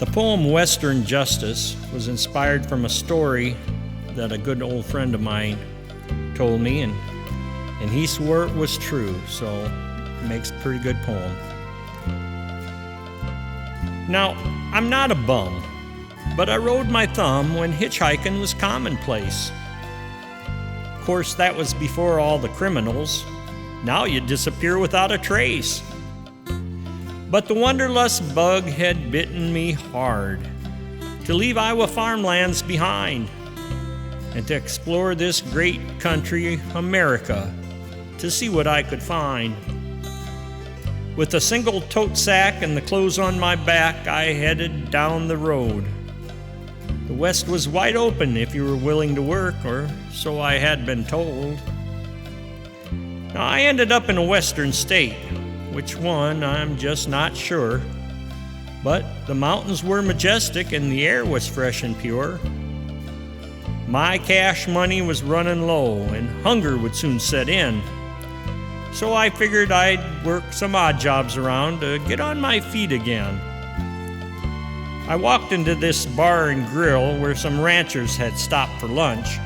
The poem Western Justice was inspired from a story that a good old friend of mine told me, and he swore it was true, so it makes a pretty good poem. Now, I'm not a bum, but I rode my thumb when hitchhiking was commonplace. Of course, that was before all the criminals. Now you disappear without a trace. But the wanderlust bug had bitten me hard to leave Iowa farmlands behind and to explore this great country, America, to see what I could find. With a single tote sack and the clothes on my back, I headed down the road. The West was wide open if you were willing to work, or so I had been told. Now, I ended up in a western state. Which one, I'm just not sure. But the mountains were majestic and the air was fresh and pure. My cash money was running low and hunger would soon set in. So I figured I'd work some odd jobs around to get on my feet again. I walked into this bar and grill where some ranchers had stopped for lunch.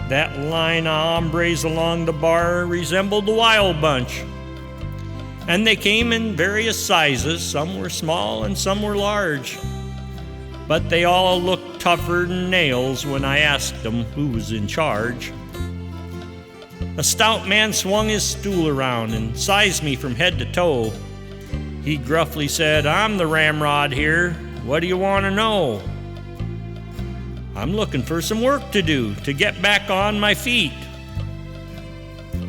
That line of hombres along the bar resembled the Wild Bunch. And they came in various sizes. Some were small and some were large. But they all looked tougher than nails when I asked them who was in charge. A stout man swung his stool around and sized me from head to toe. He gruffly said, "I'm the ramrod here. What do you want to know?" "I'm looking for some work to do to get back on my feet."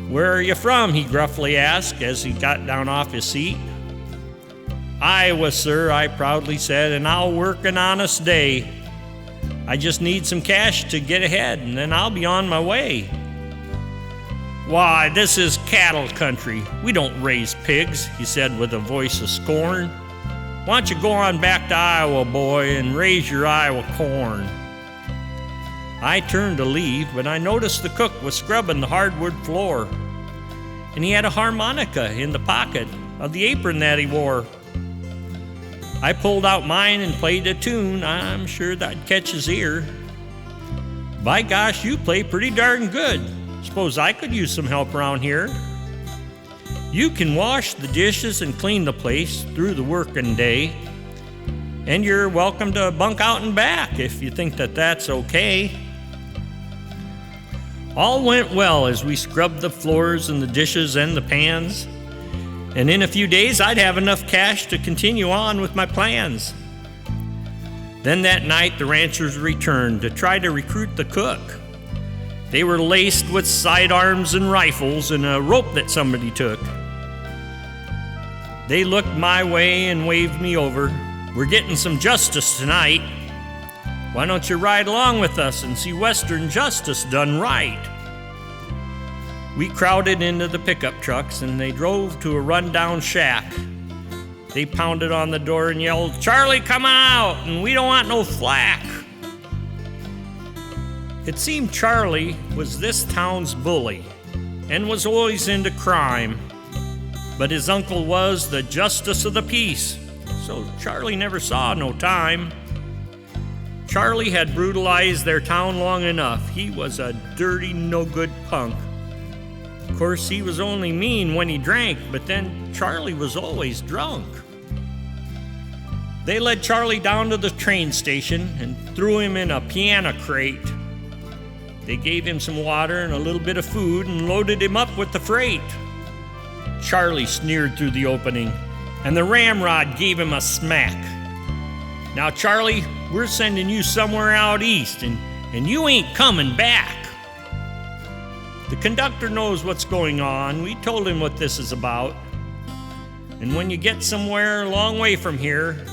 "Where are you from?" he gruffly asked as he got down off his seat. "Iowa, sir," I proudly said, "and I'll work an honest day. I just need some cash to get ahead, and then I'll be on my way." "Why, this is cattle country. We don't raise pigs," he said with a voice of scorn. "Why don't you go on back to Iowa, boy, and raise your Iowa corn?" I turned to leave, but I noticed the cook was scrubbing the hardwood floor, and he had a harmonica in the pocket of the apron that he wore. I pulled out mine and played a tune. I'm sure that'd catch his ear. "By gosh, you play pretty darn good. Suppose I could use some help around here. You can wash the dishes and clean the place through the working day, and you're welcome to bunk out and back if you think that that's okay." All went well as we scrubbed the floors and the dishes and the pans, and in a few days I'd have enough cash to continue on with my plans. Then that night the ranchers returned to try to recruit the cook. They were laced with sidearms and rifles and a rope that somebody took. They looked my way and waved me over. "We're getting some justice tonight. Why don't you ride along with us and see Western justice done right?" We crowded into the pickup trucks and they drove to a rundown shack. They pounded on the door and yelled, "Charlie, come out, and we don't want no flack." It seemed Charlie was this town's bully and was always into crime, but his uncle was the justice of the peace, so Charlie never saw no time. Charlie had brutalized their town long enough. He was a dirty, no-good punk. Of course, he was only mean when he drank, but then Charlie was always drunk. They led Charlie down to the train station and threw him in a piano crate. They gave him some water and a little bit of food and loaded him up with the freight. Charlie sneered through the opening, and the ramrod gave him a smack. "Now, Charlie, we're sending you somewhere out east, and you ain't coming back. The conductor knows what's going on. We told him what this is about. And when you get somewhere a long way from here,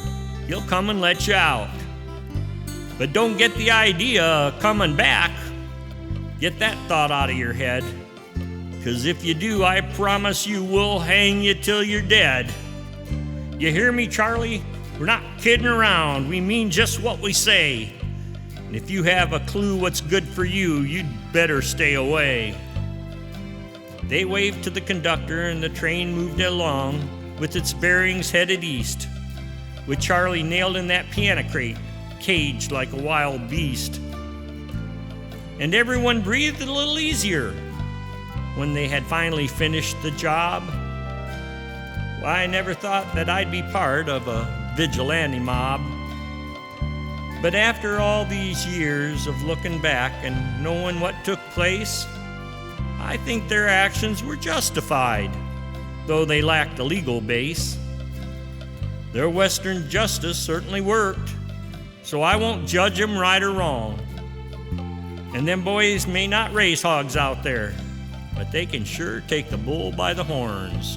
he'll come and let you out. But don't get the idea of coming back. Get that thought out of your head. 'Cause if you do, I promise you we'll hang you till you're dead. You hear me, Charlie? We're not kidding around. We mean just what we say. And if you have a clue what's good for you, you'd better stay away." They waved to the conductor and the train moved along with its bearings headed east. with Charlie nailed in that piano crate, caged like a wild beast. And everyone breathed a little easier when they had finally finished the job. Why, I never thought that I'd be part of a vigilante mob. But after all these years of looking back and knowing what took place, I think their actions were justified, though they lacked a legal base. Their Western justice certainly worked, so I won't judge them right or wrong. And them boys may not raise hogs out there, but they can sure take the bull by the horns.